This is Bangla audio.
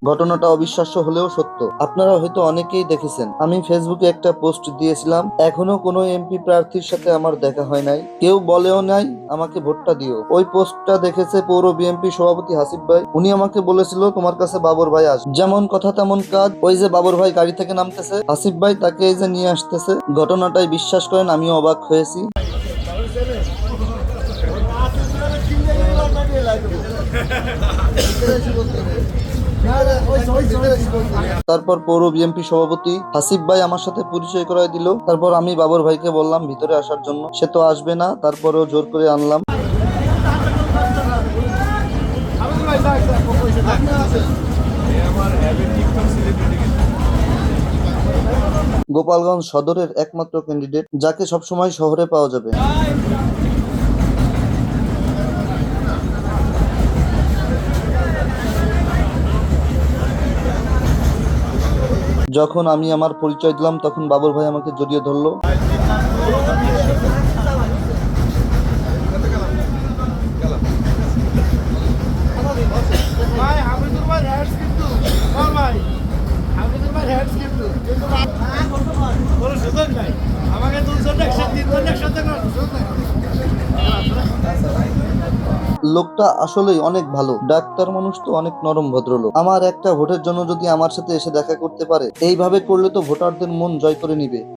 ঘটনাটা অবিশ্বাস্য হলেও সত্য। আপনারা হয়তো অনেকেই দেখেছেন, আমি ফেসবুকে একটা পোস্ট দিয়েছিলাম, এখনো কোনো এমপি প্রার্থীর সাথে আমার দেখা হয় নাই, কেউ বলেও নাই আমাকে ভোটটা দিও। ওই পোস্টটা দেখেছে পৌর বিএনপি সভাপতি হাসিব ভাই। উনি আমাকে বলেছিল তোমার কাছে বাবর ভাই আস, যেমন কথা তেমন কাজ। ওই যে বাবর ভাই গাড়ি থেকে নামতেছে, হাসিব ভাই তাকে এই যে নিয়ে আসতেছে। ঘটনাটাই বিশ্বাস করেন আমিও অবাক হয়েছি। তারপর পৌর বিএনপি সভাপতি হাসিব ভাই আমার সাথে পরিচয় করায় দিল। তারপর আমি বাবর ভাইকে বললাম ভিতরে আসার জন্য, সে তো আসবে না, তারপরেও জোর করে আনলাম। গোপালগঞ্জ সদরের একমাত্র ক্যান্ডিডেট যাকে সবসময় শহরে পাওয়া যাবে। যখন আমি আমার পরিচয় দিলাম তখন বাবর ভাই আমাকে জড়িয়ে ধরলো। লোকটা আসলেই অনেক ভালো, ডাক্তার মানুষ তো, অনেক নরম ভদ্রলোক। আমার একটা ভোটের জন্য যদি আমার সাথে এসে দেখা করতে পারে, এইভাবে করলে তো ভোটারদের মন জয় করে নিবে।